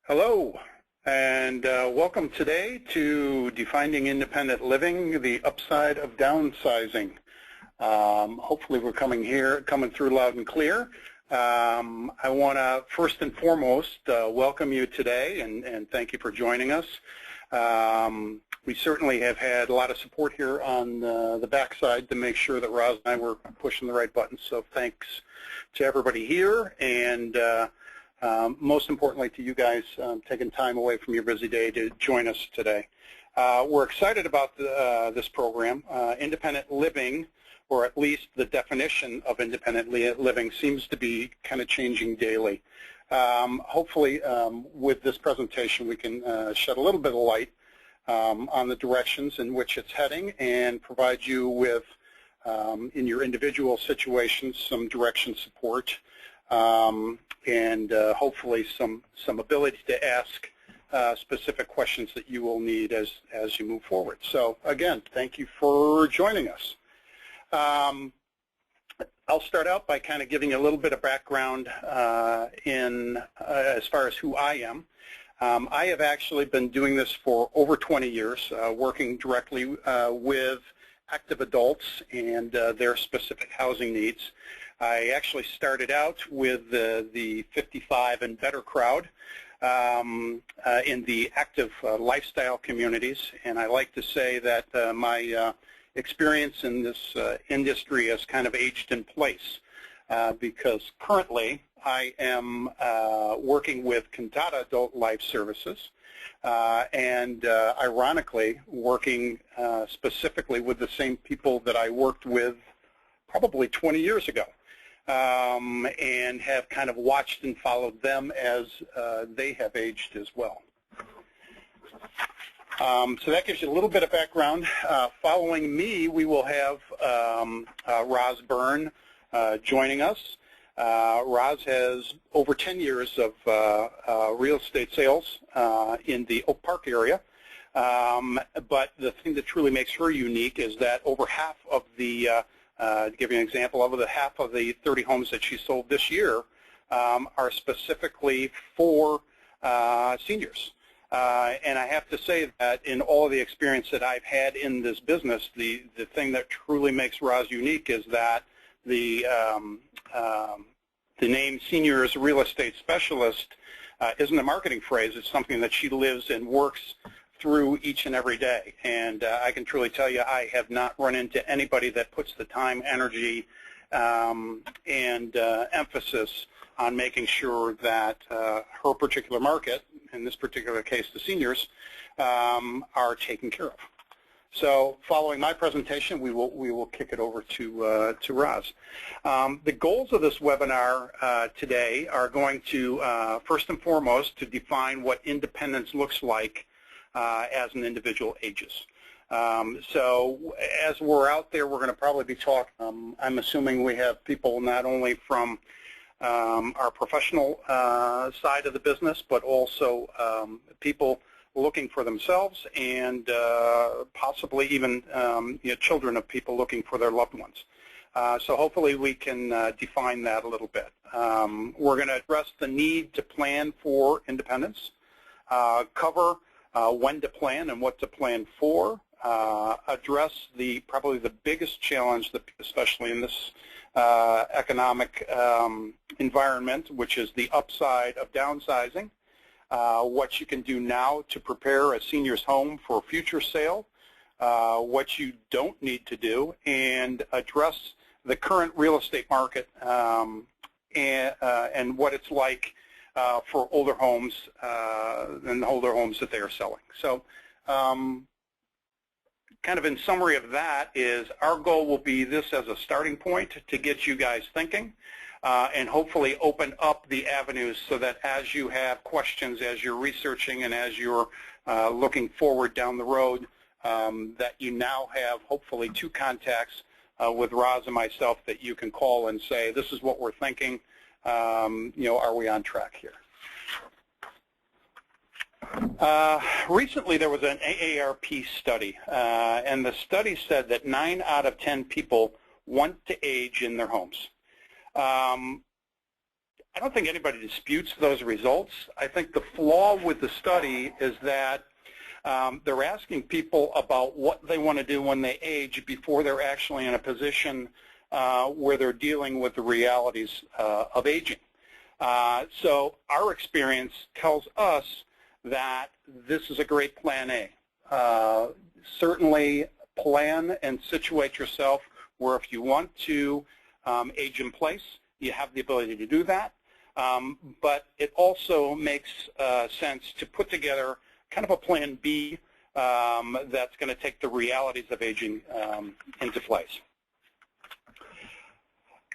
Hello, and welcome today to Defining Independent Living, the Upside of Downsizing. Hopefully we're coming through loud and clear. I want to first and foremost welcome you today and thank you for joining us. We certainly have had a lot of support here on the backside to make sure that Roz and I were pushing the right buttons, so thanks to everybody here, and most importantly to you guys taking time away from your busy day to join us today. We're excited about this program. Independent living, or at least the definition of independent living, seems to be kind of changing daily. Hopefully with this presentation we can shed a little bit of light on the directions in which it's heading and provide you with, in your individual situations, some direction support. And hopefully some ability to ask specific questions that you will need as you move forward. So again, thank you for joining us. I'll start out by kind of giving you a little bit of background as far as who I am. I have actually been doing this for over 20 years, working directly with active adults and their specific housing needs. I actually started out with the 55 and better crowd in the active lifestyle communities, and I like to say that my experience in this industry has kind of aged in place because currently I am working with Cantata Adult Life Services and ironically working specifically with the same people that I worked with probably 20 years ago. And have kind of watched and followed them as they have aged as well. So that gives you a little bit of background. Following me, we will have Byrne joining us. Roz has over 10 years of real estate sales in the Oak Park area. But the thing that truly makes her unique is that over half of the to give you an example, over half of the 30 homes that she sold this year are specifically for seniors. And I have to say that in all of the experience that I've had in this business, the thing that truly makes Roz unique is that the name Seniors Real Estate Specialist isn't a marketing phrase. It's something that she lives and works through each and every day, and I can truly tell you I have not run into anybody that puts the time, energy, and emphasis on making sure that her particular market, in this particular case the seniors, are taken care of. So following my presentation, we will kick it over to Roz. The goals of this webinar today are going to, first and foremost, to define what independence looks like as an individual ages. So as we're out there, we're going to probably be talking, I'm assuming we have people not only from our professional side of the business, but also people looking for themselves and possibly even children of people looking for their loved ones. So hopefully we can define that a little bit. We're going to address the need to plan for independence, cover when to plan and what to plan for, address probably the biggest challenge, that, especially in this economic environment, which is the upside of downsizing, what you can do now to prepare a senior's home for future sale, what you don't need to do, and address the current real estate market and what it's like for older homes and the older homes that they are selling. So kind of in summary of that is our goal will be this as a starting point to get you guys thinking and hopefully open up the avenues so that as you have questions, as you're researching and as you're looking forward down the road, that you now have hopefully two contacts with Roz and myself that you can call and say, this is what we're thinking. Are we on track here? Recently there was an AARP study, and the study said that 9 out of 10 people want to age in their homes. I don't think anybody disputes those results. I think the flaw with the study is that they're asking people about what they want to do when they age before they're actually in a position where they're dealing with the realities of aging. So our experience tells us that this is a great plan A. Certainly plan and situate yourself where if you want to age in place, you have the ability to do that. But it also makes sense to put together kind of a plan B that's going to take the realities of aging into place.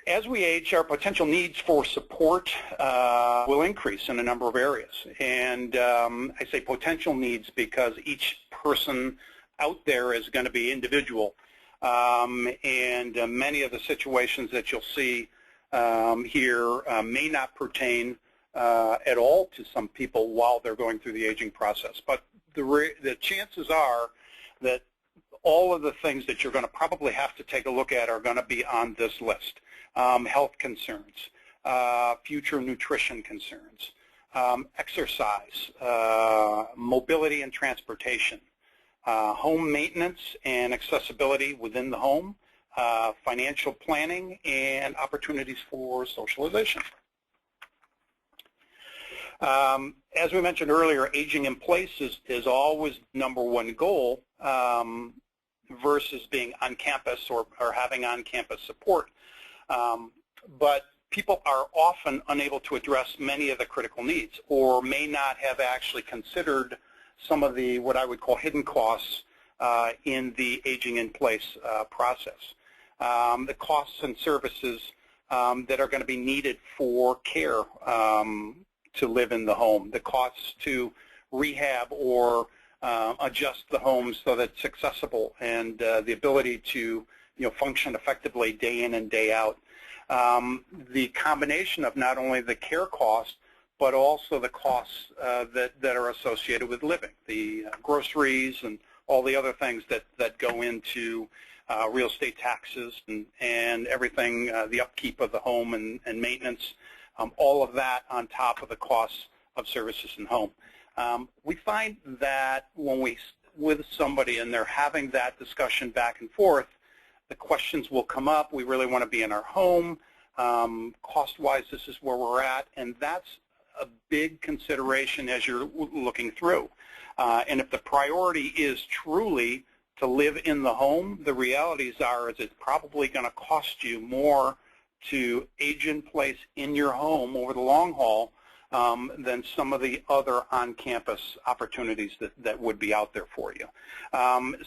As we age, our potential needs for support will increase in a number of areas. And I say potential needs because each person out there is going to be individual. And many of the situations that you'll see here may not pertain at all to some people while they're going through the aging process. But the chances are that all of the things that you're going to probably have to take a look at are going to be on this list. Health concerns, future nutrition concerns, exercise, mobility and transportation, home maintenance and accessibility within the home, financial planning, and opportunities for socialization. As we mentioned earlier, aging in place is always #1 goal versus being on campus or having on-campus support. But people are often unable to address many of the critical needs or may not have actually considered some of the what I would call hidden costs in the aging in place process. The costs and services that are going to be needed for care to live in the home, the costs to rehab or adjust the home so that it's accessible, and the ability to function effectively day in and day out. The combination of not only the care cost, but also the costs that are associated with living, the groceries and all the other things that go into real estate taxes and everything, the upkeep of the home and maintenance, all of that on top of the costs of services in home. We find that when we with somebody and they're having that discussion back and forth, the questions will come up. We really want to be in our home. Cost-wise, this is where we're at, and that's a big consideration as you're looking through. And if the priority is truly to live in the home, the realities are is it's probably going to cost you more to age in place in your home over the long haul than some of the other on-campus opportunities that would be out there for you.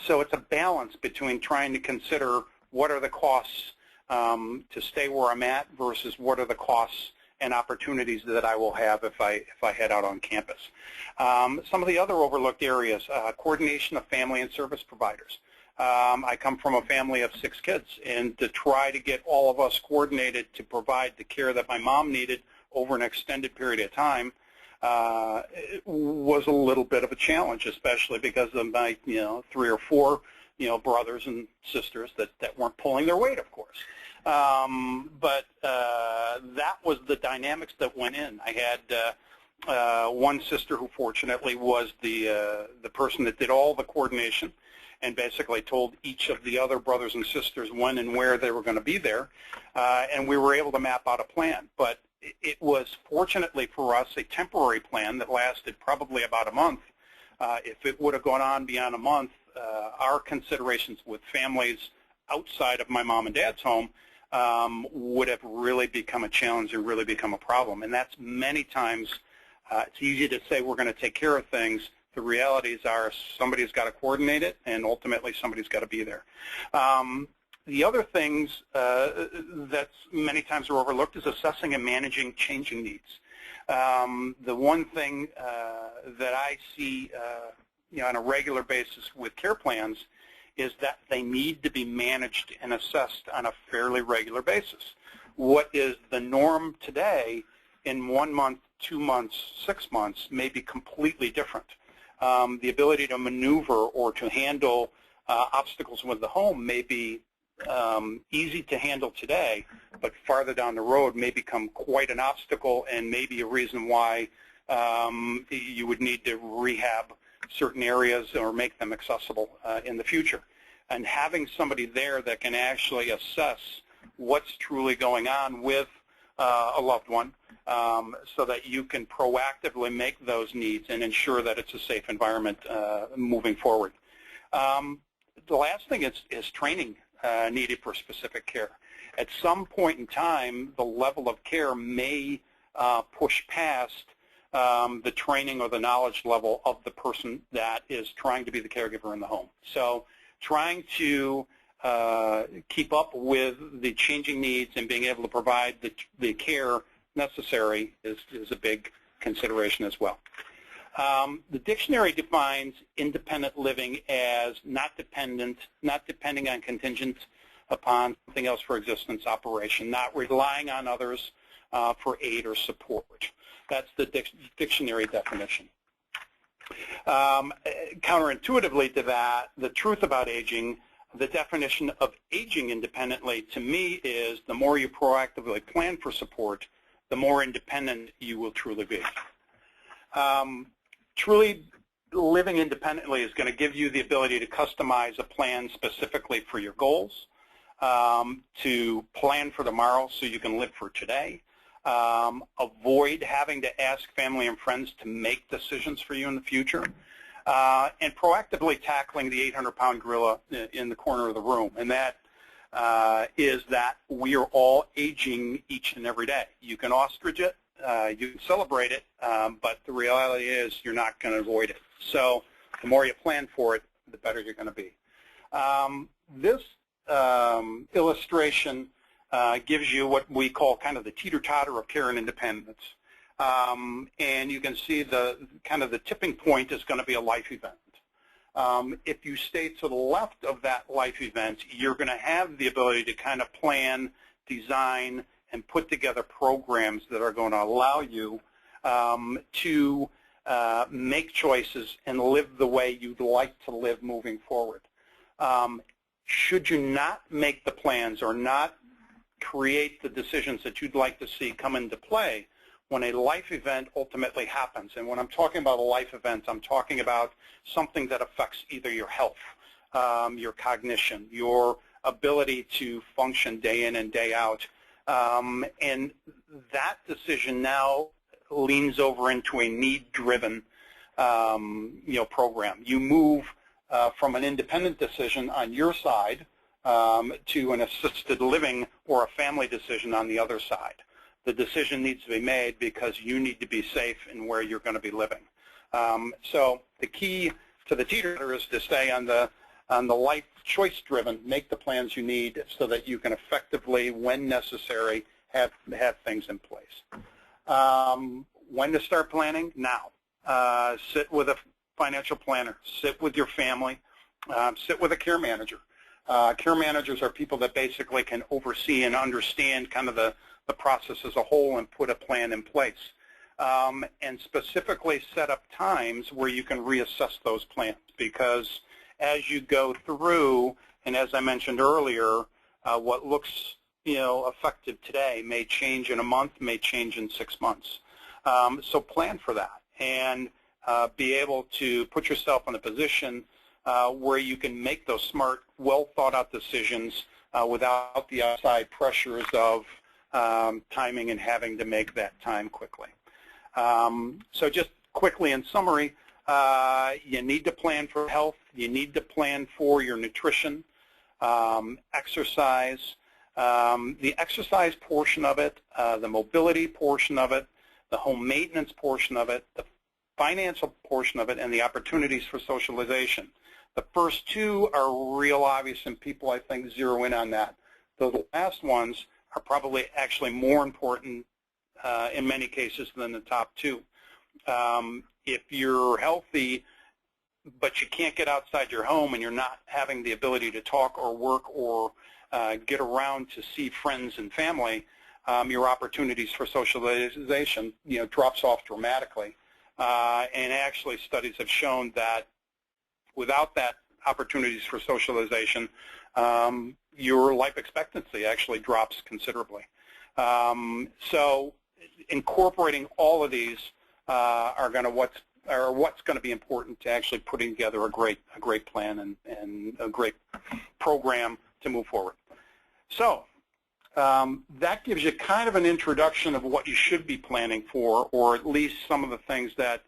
So it's a balance between trying to consider what are the costs to stay where I'm at versus what are the costs and opportunities that I will have if I head out on campus. Some of the other overlooked areas, coordination of family and service providers. I come from a family of 6 kids, and to try to get all of us coordinated to provide the care that my mom needed over an extended period of time was a little bit of a challenge, especially because of my 3 or 4 brothers and sisters that weren't pulling their weight, of course. But that was the dynamics that went in. I had one sister who fortunately was the person that did all the coordination and basically told each of the other brothers and sisters when and where they were going to be there, and we were able to map out a plan. But it was, fortunately for us, a temporary plan that lasted probably about a month. If it would have gone on beyond a month, our considerations with families outside of my mom and dad's home would have really become a challenge and really become a problem. And that's many times, it's easy to say we're going to take care of things. The realities are somebody's got to coordinate it, and ultimately somebody's got to be there. The other things that many times are overlooked is assessing and managing changing needs. The one thing that I see on a regular basis with care plans is that they need to be managed and assessed on a fairly regular basis. What is the norm today in 1 month, 2 months, 6 months may be completely different. The ability to maneuver or to handle obstacles with the home may be easy to handle today, but farther down the road may become quite an obstacle and maybe a reason why you would need to rehab certain areas or make them accessible in the future. And having somebody there that can actually assess what's truly going on with a loved one so that you can proactively make those needs and ensure that it's a safe environment moving forward. The last thing is training needed for specific care. At some point in time, the level of care may push past the training or the knowledge level of the person that is trying to be the caregiver in the home. So trying to keep up with the changing needs and being able to provide the care necessary is a big consideration as well. The dictionary defines independent living as not depending on contingent upon something else for existence operation, not relying on others for aid or support. That's the dictionary definition. Counterintuitively to that, the truth about aging, the definition of aging independently to me is the more you proactively plan for support, the more independent you will truly be. Truly living independently is going to give you the ability to customize a plan specifically for your goals, to plan for tomorrow so you can live for today, avoid having to ask family and friends to make decisions for you in the future, and proactively tackling the 800-pound gorilla in the corner of the room, and that is that we are all aging each and every day. You can ostrich it, you can celebrate it, but the reality is you're not going to avoid it. So the more you plan for it, the better you're going to be. This illustration gives you what we call kind of the teeter-totter of care and independence. And you can see the kind of the tipping point is going to be a life event. If you stay to the left of that life event, you're going to have the ability to kind of plan, design, and put together programs that are going to allow you to make choices and live the way you'd like to live moving forward. Should you not make the plans or not create the decisions that you'd like to see come into play when a life event ultimately happens? And when I'm talking about a life event, I'm talking about something that affects either your health, your cognition, your ability to function day in and day out. And that decision now leans over into a need-driven program. You move from an independent decision on your side to an assisted living or a family decision on the other side. The decision needs to be made because you need to be safe in where you're going to be living. So the key to the teeter is to stay on the life choice-driven, make the plans you need so that you can effectively, when necessary, have things in place. When to start planning? Now. Sit with a financial planner. Sit with your family. Sit with a care manager. Care managers are people that basically can oversee and understand kind of the process as a whole and put a plan in place. And specifically set up times where you can reassess those plans, because as you go through, and as I mentioned earlier, what looks effective today may change in a month, may change in 6 months. So plan for that and be able to put yourself in a position where you can make those smart, well-thought-out decisions without the outside pressures of timing and having to make that time quickly. So just quickly in summary, you need to plan for health, you need to plan for your nutrition, exercise, the exercise portion of it, the mobility portion of it, the home maintenance portion of it, the financial portion of it, and the opportunities for socialization. The first two are real obvious, and people, I think, zero in on that. The last ones are probably actually more important in many cases than the top two. If you're healthy, but you can't get outside your home and you're not having the ability to talk or work or get around to see friends and family, your opportunities for socialization drops off dramatically. And actually studies have shown that without that opportunities for socialization, your life expectancy actually drops considerably. So incorporating all of these are what's going to be important to actually putting together a great plan and a great program to move forward. So that gives you kind of an introduction of what you should be planning for, or at least some of the things that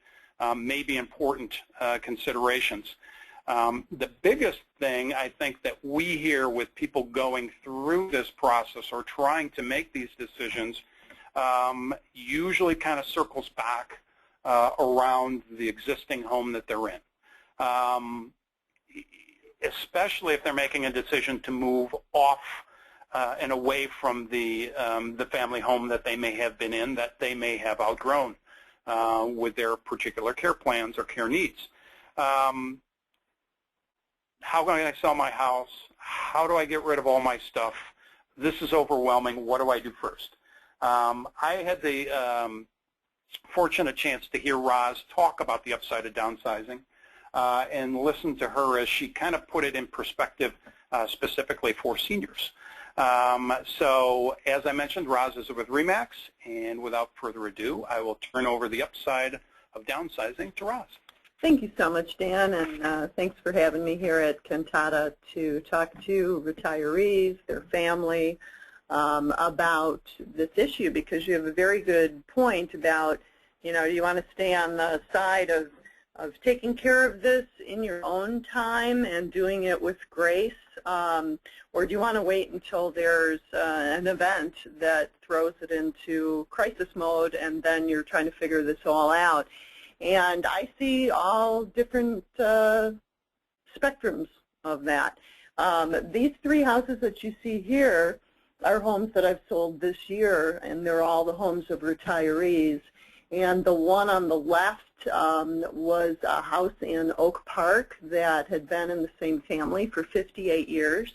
may be important considerations. The biggest thing I think that we hear with people going through this process or trying to make these decisions usually kind of circles back around the existing home that they're in, especially if they're making a decision to move off and away from the family home that they may have been in, that they may have outgrown with their particular care plans or care needs. How can I sell my house? How do I get rid of all my stuff? This is overwhelming. What do I do first? I had the fortunate chance to hear Roz talk about the upside of downsizing and listen to her as she kind of put it in perspective specifically for seniors. So as I mentioned, Roz is with RE/MAX, and without further ado, I will turn over the upside of downsizing to Roz. Thank you so much, Dan, and thanks for having me here at Cantata to talk to retirees, their family, about this issue, because you have a very good point about, you know, you want to stay on the side of taking care of this in your own time and doing it with grace, or do you want to wait until there's an event that throws it into crisis mode and then you're trying to figure this all out? And I see all different spectrums of that. These three houses that you see here are homes that I've sold this year, and they're all the homes of retirees. And the one on the left was a house in Oak Park that had been in the same family for 58 years.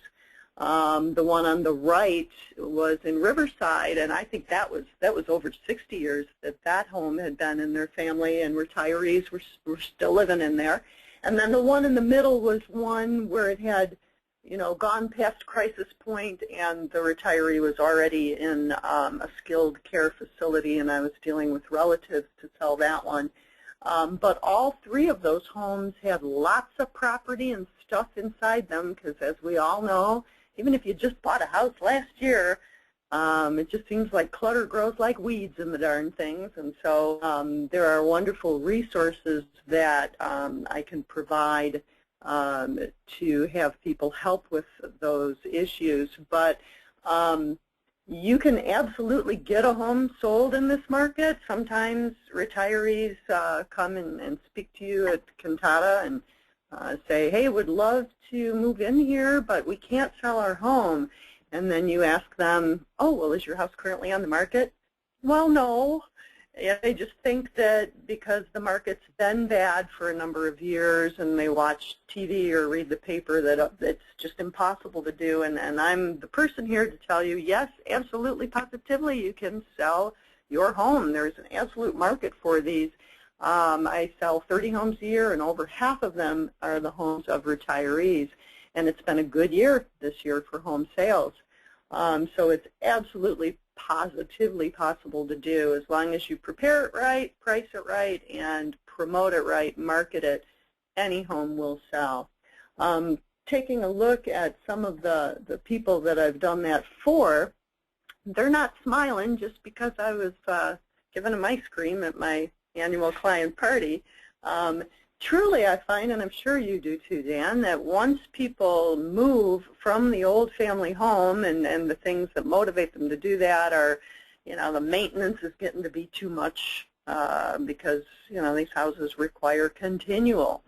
The one on the right was in Riverside, and I think that was over 60 years that home had been in their family, and retirees were still living in there. And then the one in the middle was one where it had, you know, gone past crisis point, and the retiree was already in a skilled care facility, and I was dealing with relatives to sell that one. But all three of those homes had lots of property and stuff inside them, because as we all know, even if you just bought a house last year, it just seems like clutter grows like weeds in the darn things. And so there are wonderful resources that I can provide to have people help with those issues. But you can absolutely get a home sold in this market. Sometimes retirees come and speak to you at Cantata and say, hey, would love to move in here, but we can't sell our home. And then you ask them, oh, well, is your house currently on the market? Well, no. And they just think that because the market's been bad for a number of years and they watch TV or read the paper that it's just impossible to do. And I'm the person here to tell you, yes, absolutely, positively, you can sell your home. There's an absolute market for these. I sell 30 homes a year, and over half of them are the homes of retirees. And it's been a good year this year for home sales. So it's absolutely positively possible to do as long as you prepare it right, price it right, and promote it right, market it. Any home will sell. Taking a look at some of the people that I've done that for, they're not smiling just because I was given them ice cream at my annual client party. Truly, I find, and I'm sure you do too, Dan, that once people move from the old family home, and the things that motivate them to do that are, you know, the maintenance is getting to be too much because, you know, these houses require continual,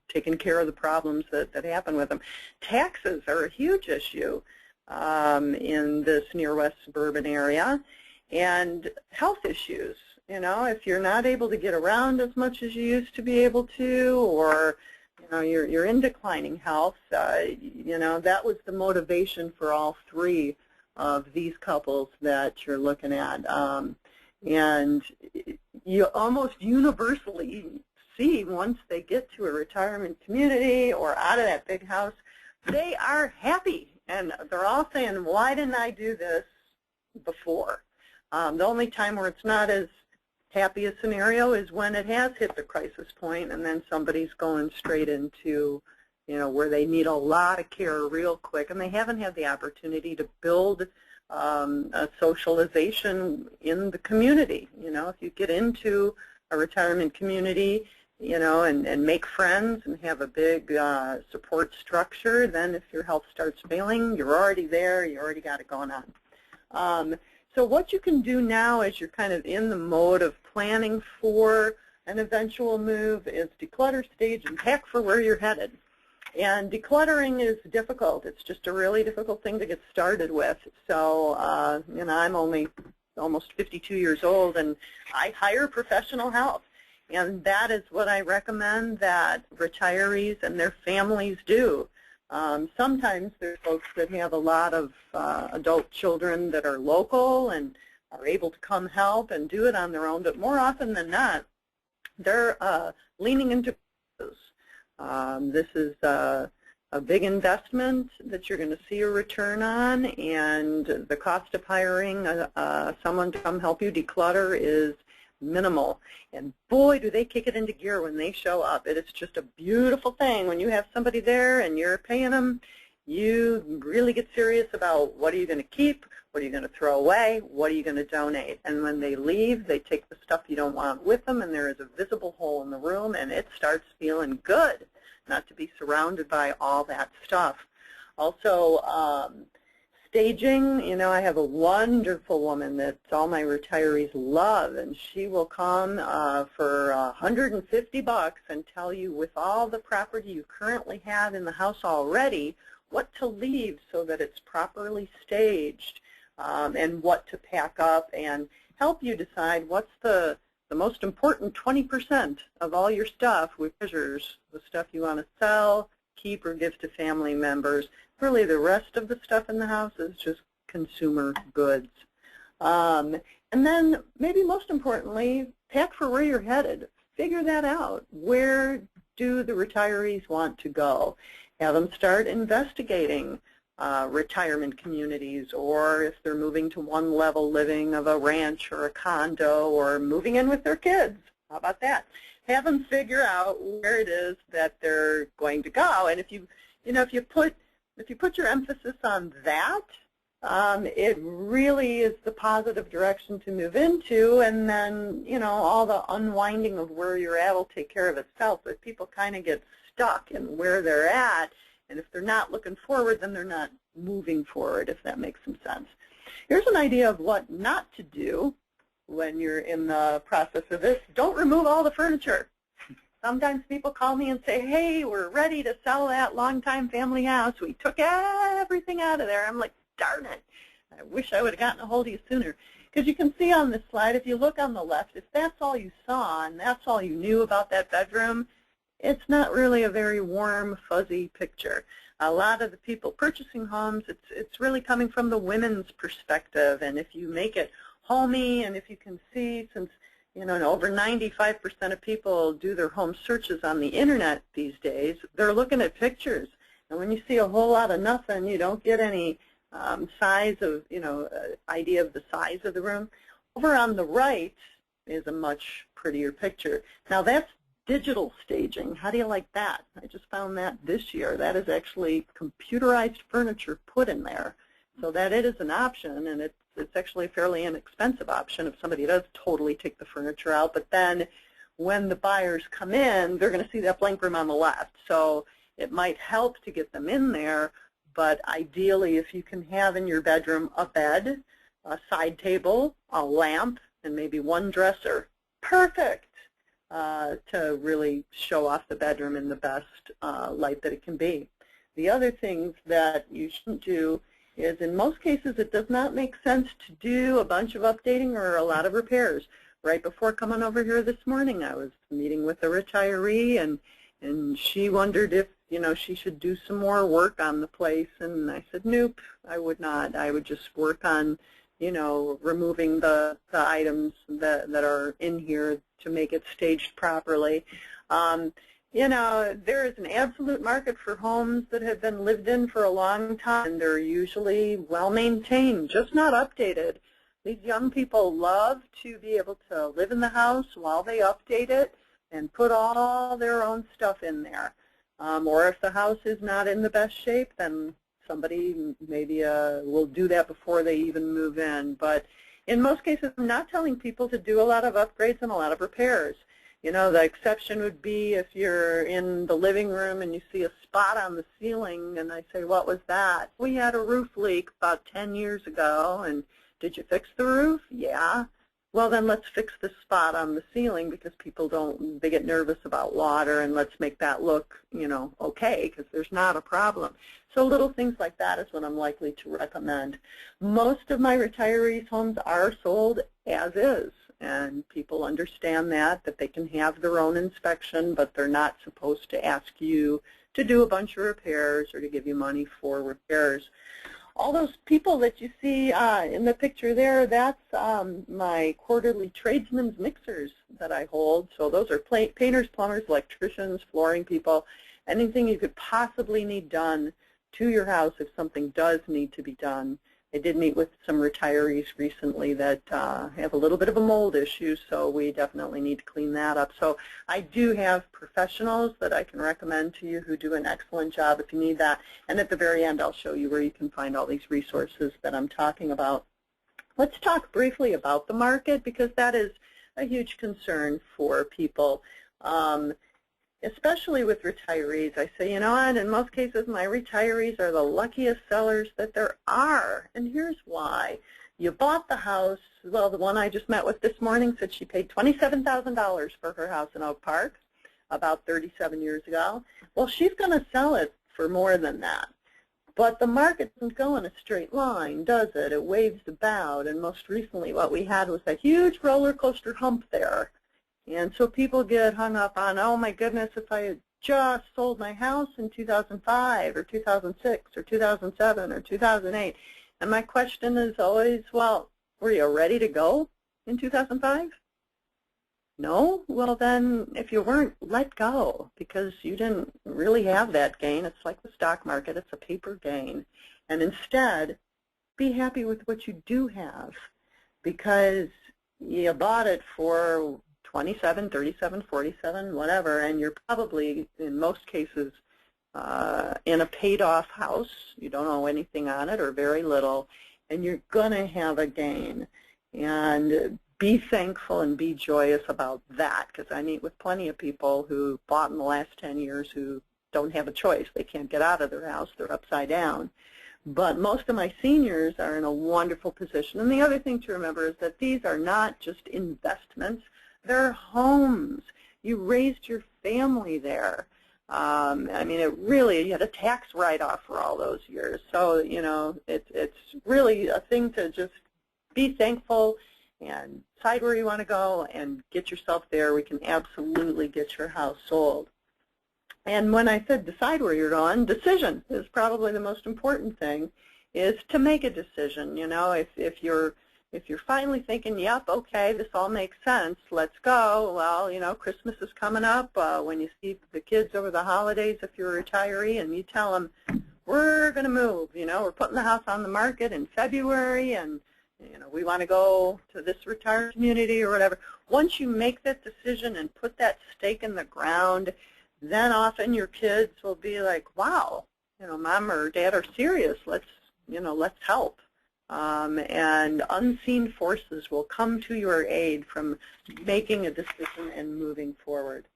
taking care of the problems that happen with them. Taxes are a huge issue in this near west suburban area, and health issues. You know, if you're not able to get around as much as you used to be able to, or, you know, you're in declining health, you know, that was the motivation for all three of these couples that you're looking at. And you almost universally see once they get to a retirement community or out of that big house, they are happy. And they're all saying, why didn't I do this before? The only time where it's not as happy a scenario is when it has hit the crisis point and then somebody's going straight into, where they need a lot of care real quick, and they haven't had the opportunity to build a socialization in the community. If you get into a retirement community, and make friends and have a big support structure, then if your health starts failing, you're already there, you already got it going on. So what you can do now as you're kind of in the mode of planning for an eventual move is declutter, stage, and pack for where you're headed. And decluttering is difficult. It's just a really difficult thing to get started with. So, I'm only almost 52 years old, and I hire professional help. And that is what I recommend that retirees and their families do. Sometimes there are folks that have a lot of adult children that are local and are able to come help and do it on their own, but more often than not, they're leaning into this. This is a big investment that you're going to see a return on, and the cost of hiring someone to come help you declutter is minimal. And boy, do they kick it into gear when they show up. It is just a beautiful thing. When you have somebody there and you're paying them, you really get serious about what are you going to keep, what are you going to throw away, what are you going to donate. And when they leave, they take the stuff you don't want with them, and there is a visible hole in the room, and it starts feeling good not to be surrounded by all that stuff. Also, staging, I have a wonderful woman that all my retirees love, and she will come for $150 and tell you, with all the property you currently have in the house already, what to leave so that it's properly staged, and what to pack up, and help you decide what's the most important 20% of all your stuff, which measures the stuff you want to sell, keep, or give to family members. Really, the rest of the stuff in the house is just consumer goods. And then, maybe most importantly, pack for where you're headed. Figure that out. Where do the retirees want to go? Have them start investigating retirement communities, or if they're moving to one-level living of a ranch or a condo, or moving in with their kids. How about that? Have them figure out where it is that they're going to go. And if you put your emphasis on that, it really is the positive direction to move into, and then, all the unwinding of where you're at will take care of itself. But people kind of get stuck in where they're at, and if they're not looking forward, then they're not moving forward, if that makes some sense. Here's an idea of what not to do when you're in the process of this. Don't remove all the furniture. Sometimes people call me and say, hey, we're ready to sell that longtime family house. We took everything out of there. I'm like, darn it. I wish I would have gotten a hold of you sooner. Because you can see on this slide, if you look on the left, if that's all you saw and that's all you knew about that bedroom, it's not really a very warm, fuzzy picture. A lot of the people purchasing homes, it's really coming from the women's perspective. And if you make it homey, and if you can see, since over 95% of people do their home searches on the internet these days, they're looking at pictures. And when you see a whole lot of nothing, you don't get any size of, idea of the size of the room. Over on the right is a much prettier picture. Now that's digital staging. How do you like that? I just found that this year. That is actually computerized furniture put in there, so that it is an option, and it's actually a fairly inexpensive option if somebody does totally take the furniture out. But then when the buyers come in, they're going to see that blank room on the left. So it might help to get them in there, but ideally if you can have in your bedroom a bed, a side table, a lamp, and maybe one dresser, perfect. To really show off the bedroom in the best light that it can be. The other things that you shouldn't do is, in most cases, it does not make sense to do a bunch of updating or a lot of repairs. Right before coming over here this morning, I was meeting with a retiree, and she wondered if, she should do some more work on the place, and I said, nope, I would not. I would just work on, removing the items that are in here to make it staged properly. You know, there is an absolute market for homes that have been lived in for a long time, and they're usually well-maintained, just not updated. These young people love to be able to live in the house while they update it and put all their own stuff in there. Or if the house is not in the best shape, then somebody maybe will do that before they even move in. But in most cases, I'm not telling people to do a lot of upgrades and a lot of repairs. You know, the exception would be if you're in the living room and you see a spot on the ceiling, and I say, what was that? We had a roof leak about 10 years ago, and did you fix the roof? Yeah. Well, then let's fix the spot on the ceiling, because people they get nervous about water, and let's make that look, you know, okay, because there's not a problem. So little things like that is what I'm likely to recommend. Most of my retirees' homes are sold as is, and people understand that they can have their own inspection, but they're not supposed to ask you to do a bunch of repairs or to give you money for repairs. All those people that you see in the picture there, that's my quarterly tradesmen's mixers that I hold. So those are painters, plumbers, electricians, flooring people, anything you could possibly need done to your house if something does need to be done. I did meet with some retirees recently that have a little bit of a mold issue, so we definitely need to clean that up. So I do have professionals that I can recommend to you who do an excellent job if you need that. And at the very end, I'll show you where you can find all these resources that I'm talking about. Let's talk briefly about the market, because that is a huge concern for people. Especially with retirees. I say, you know what, in most cases my retirees are the luckiest sellers that there are. And here's why. You bought the house, well, the one I just met with this morning said she paid $27,000 for her house in Oak Park about 37 years ago. Well, she's going to sell it for more than that. But the market doesn't go in a straight line, does it? It waves about. And most recently what we had was a huge roller coaster hump there. And so people get hung up on, oh my goodness, if I had just sold my house in 2005 or 2006 or 2007 or 2008. And my question is always, well, were you ready to go in 2005? No? Well then, if you weren't, let go, because you didn't really have that gain. It's like the stock market, it's a paper gain. And instead, be happy with what you do have, because you bought it for 27, 37, 47, whatever, and you're probably, in most cases, in a paid-off house. You don't owe anything on it or very little, and you're going to have a gain. And be thankful and be joyous about that, because I meet with plenty of people who bought in the last 10 years who don't have a choice. They can't get out of their house. They're upside down. But most of my seniors are in a wonderful position. And the other thing to remember is that these are not just investments. They're homes. You raised your family there. I mean, you had a tax write-off for all those years. So, you know, it's really a thing to just be thankful and decide where you want to go and get yourself there. We can absolutely get your house sold. And when I said decide where you're going, decision is probably the most important thing, is to make a decision. You know, if you're finally thinking, yep, okay, this all makes sense, let's go. Well, you know, Christmas is coming up. When you see the kids over the holidays, if you're a retiree, and you tell them, we're going to move, you know, we're putting the house on the market in February, and, you know, we want to go to this retirement community or whatever. Once you make that decision and put that stake in the ground, then often your kids will be like, wow, you know, mom or dad are serious. Let's help. And unseen forces will come to your aid from making a decision and moving forward.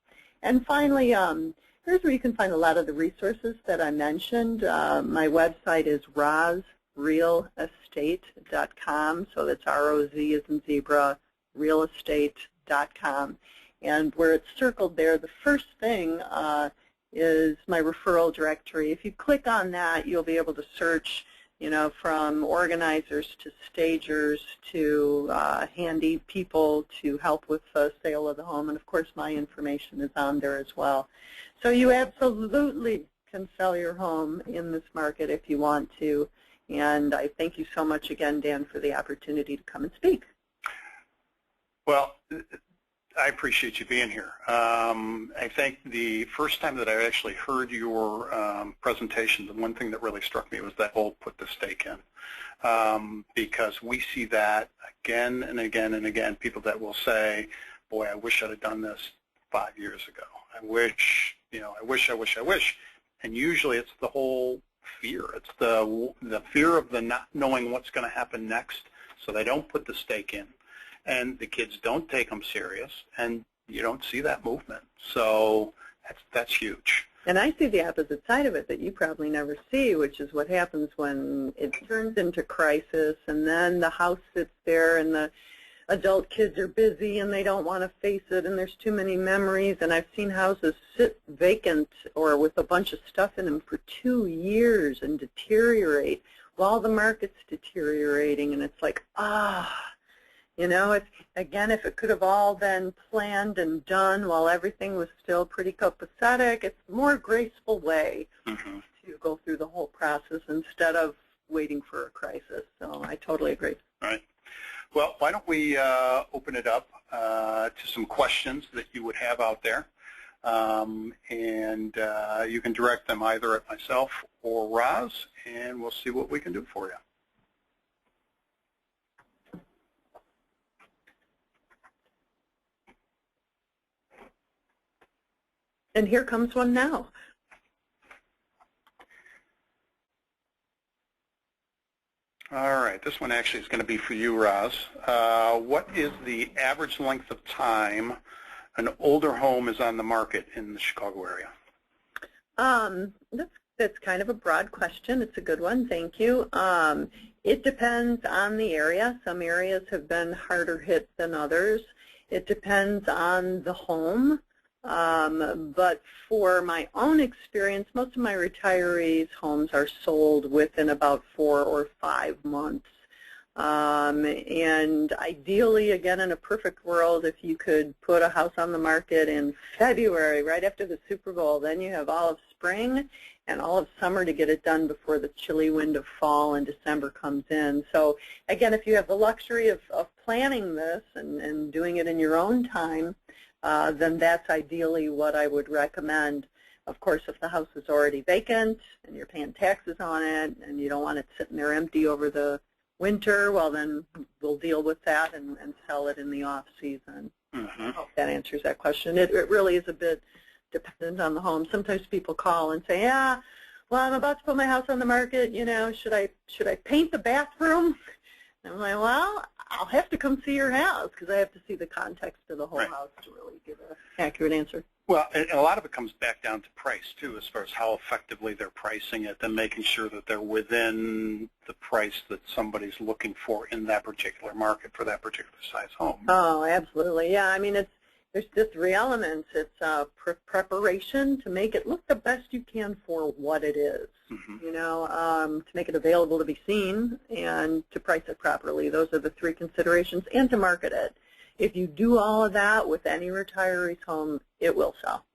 And finally, here's where you can find a lot of the resources that I mentioned. My website is rozrealestate.com, so that's R-O-Z as in zebra, realestate.com. And where it's circled there, the first thing is my referral directory. If you click on that, you'll be able to search, you know, from organizers to stagers to handy people to help with the sale of the home. And, of course, my information is on there as well. So you absolutely can sell your home in this market if you want to. And I thank you so much again, Dan, for the opportunity to come and speak. Well, I appreciate you being here. I think the first time that I actually heard your presentation, the one thing that really struck me was that whole put the stake in. Because we see that again and again and again, people that will say, boy, I wish I'd have done this 5 years ago. I wish, I wish. And usually it's the whole fear. It's the fear of the not knowing what's going to happen next, so they don't put the stake in. And the kids don't take them serious, and you don't see that movement. So that's huge. And I see the opposite side of it that you probably never see, which is what happens when it turns into crisis, and then the house sits there, and the adult kids are busy, and they don't want to face it, and there's too many memories. And I've seen houses sit vacant or with a bunch of stuff in them for 2 years and deteriorate while the market's deteriorating, and it's like, if it could have all been planned and done while everything was still pretty copacetic, it's a more graceful way to go through the whole process instead of waiting for a crisis. So I totally agree. All right. Well, why don't we open it up to some questions that you would have out there, and you can direct them either at myself or Roz, and we'll see what we can do for you. And here comes one now. All right, this one actually is going to be for you, Roz. What is the average length of time an older home is on the market in the Chicago area? That's kind of a broad question. It's a good one. Thank you. It depends on the area. Some areas have been harder hit than others. It depends on the home. But for my own experience, most of my retirees' homes are sold within about 4 or 5 months. And ideally, again, in a perfect world, if you could put a house on the market in February, right after the Super Bowl, then you have all of spring and all of summer to get it done before the chilly wind of fall and December comes in. So again, if you have the luxury of planning this and doing it in your own time, then that's ideally what I would recommend. Of course, if the house is already vacant and you're paying taxes on it and you don't want it sitting there empty over the winter, well, then we'll deal with that and sell it in the off-season. I hope that answers that question. It really is a bit dependent on the home. Sometimes people call and say, yeah, well, I'm about to put my house on the market. Should I paint the bathroom? And I'm like, well, I'll have to come see your house because I have to see the context of the whole house to really give an accurate answer. Well, and a lot of it comes back down to price, too, as far as how effectively they're pricing it and making sure that they're within the price that somebody's looking for in that particular market for that particular size home. Oh, absolutely. Yeah, I mean, there's just 3 elements. It's preparation to make it look the best you can for what it is, to make it available to be seen and to price it properly. Those are the 3 considerations, and to market it. If you do all of that with any retiree's home, it will sell.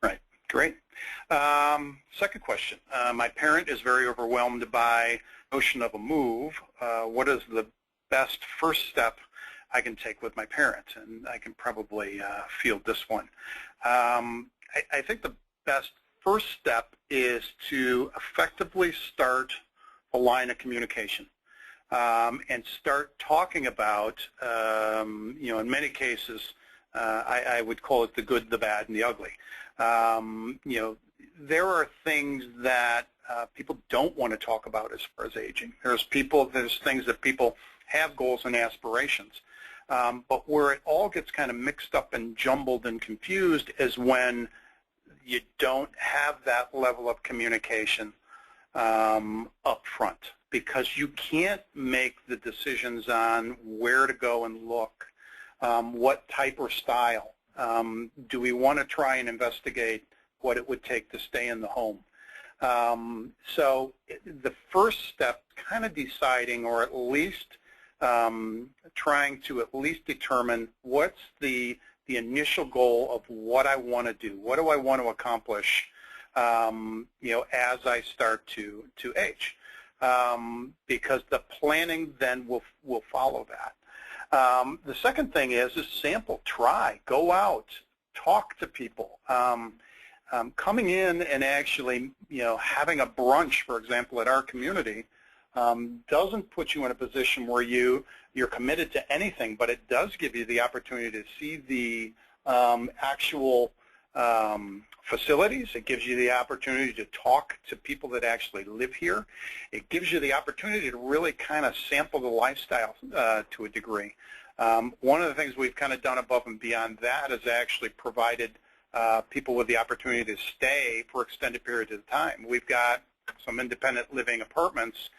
Right. Great. Second question. My parent is very overwhelmed by the notion of a move. What is the best first step I can take with my parent? And I can probably field this one. I think the best first step is to effectively start a line of communication. And start talking about, in many cases, I would call it the good, the bad, and the ugly. There are things that people don't want to talk about as far as aging. There's things that people have goals and aspirations. But where it all gets kind of mixed up and jumbled and confused is when you don't have that level of communication up front, because you can't make the decisions on where to go and look, what type or style. Do we want to try and investigate what it would take to stay in the home? So the first step, kind of deciding, or at least trying to at least determine what's the initial goal of what I want to do. What do I want to accomplish, as I start to age? Because the planning then will follow that. The second thing is sample, try, go out, talk to people. Coming in and actually, having a brunch, for example, at our community, doesn't put you in a position where you're committed to anything, but it does give you the opportunity to see the actual facilities. It gives you the opportunity to talk to people that actually live here. It gives you the opportunity to really kind of sample the lifestyle to a degree. One of the things we've kind of done above and beyond that is actually provided people with the opportunity to stay for extended periods of time. We've got some independent living apartments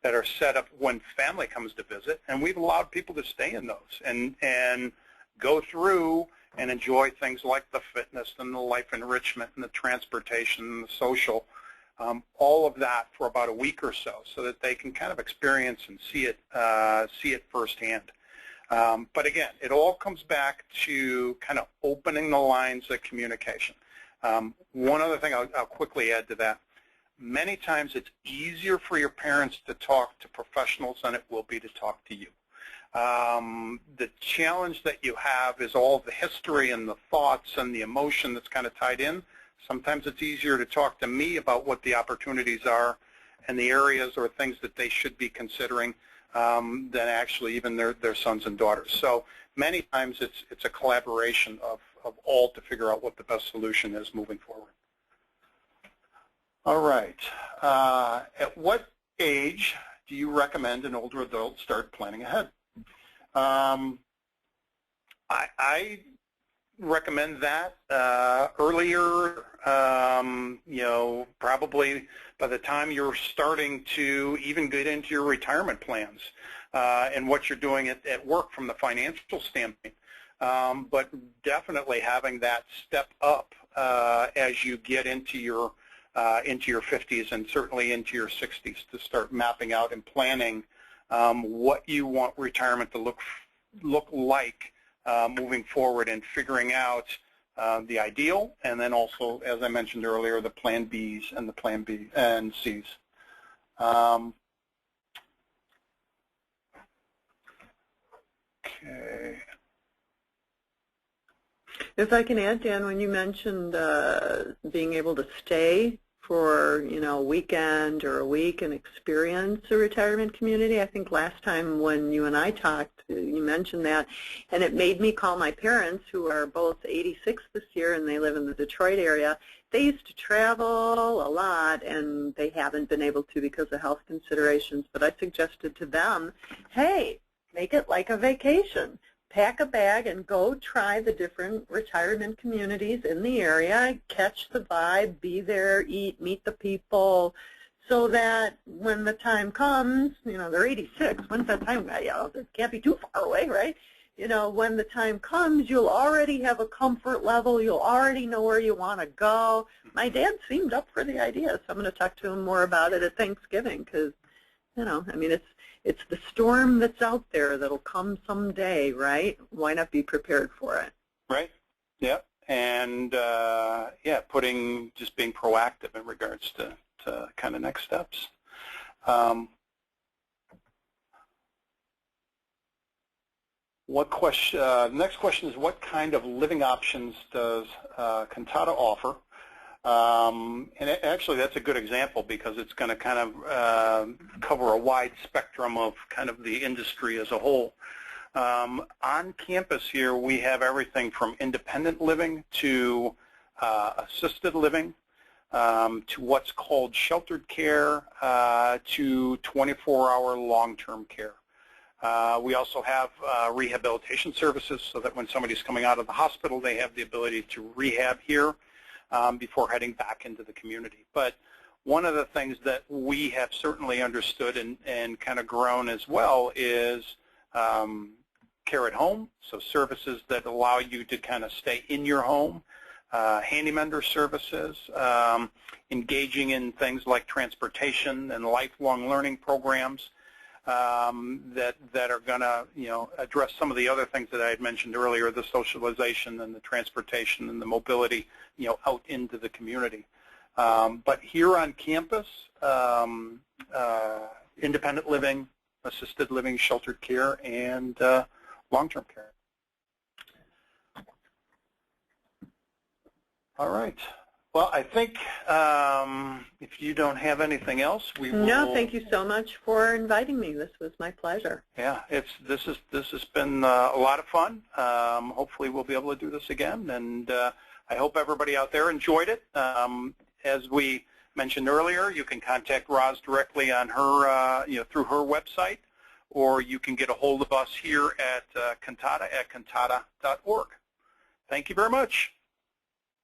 that are set up when family comes to visit, and we've allowed people to stay in those and go through and enjoy things like the fitness and the life enrichment and the transportation and the social, all of that for about a week or so that they can kind of experience and see it firsthand. But again, it all comes back to kind of opening the lines of communication. One other thing I'll quickly add to that. Many times it's easier for your parents to talk to professionals than it will be to talk to you. The challenge that you have is all the history and the thoughts and the emotion that's kind of tied in. Sometimes it's easier to talk to me about what the opportunities are and the areas or things that they should be considering than actually even their sons and daughters. So many times it's a collaboration of all to figure out what the best solution is moving forward. All right. At what age do you recommend an older adult start planning ahead? I recommend that earlier, probably by the time you're starting to even get into your retirement plans and what you're doing at work from the financial standpoint. But definitely having that step up as you get into your 50s and certainly into your 60s to start mapping out and planning what you want retirement to look like moving forward and figuring out the ideal, and then also, as I mentioned earlier, the Plan Bs and the Plan B and Cs. Okay. If I can add, Dan, when you mentioned being able to stay for, a weekend or a week and experience a retirement community, I think last time when you and I talked, you mentioned that, and it made me call my parents, who are both 86 this year, and they live in the Detroit area. They used to travel a lot, and they haven't been able to because of health considerations, but I suggested to them, hey, make it like a vacation. Pack a bag and go try the different retirement communities in the area, catch the vibe, be there, eat, meet the people, so that when the time comes, they're 86, when's that time? It can't be too far away, right? When the time comes, you'll already have a comfort level, you'll already know where you want to go. My dad seemed up for the idea, so I'm going to talk to him more about it at Thanksgiving, because, it's the storm that's out there that'll come someday, right? Why not be prepared for it? Right. Yeah. And just being proactive in regards to kind of next steps. Next question is, what kind of living options does Cantata offer? And actually, that's a good example because it's going to kind of cover a wide spectrum of kind of the industry as a whole. On campus here, we have everything from independent living to assisted living to what's called sheltered care to 24-hour long-term care. We also have rehabilitation services so that when somebody's coming out of the hospital, they have the ability to rehab here before heading back into the community. But one of the things that we have certainly understood and kind of grown as well is care at home, so services that allow you to kind of stay in your home, handyman services, engaging in things like transportation and lifelong learning programs that are going to address some of the other things that I had mentioned earlier, the socialization and the transportation and the mobility out into the community. But here on campus, independent living, assisted living, sheltered care, and long-term care. All right. Well, I think if you don't have anything else, we will. No, thank you so much for inviting me. This was my pleasure. Yeah, this has been a lot of fun. Hopefully, we'll be able to do this again, and I hope everybody out there enjoyed it. As we mentioned earlier, you can contact Roz directly on her, through her website, or you can get a hold of us here at Cantata at cantata.org. Thank you very much.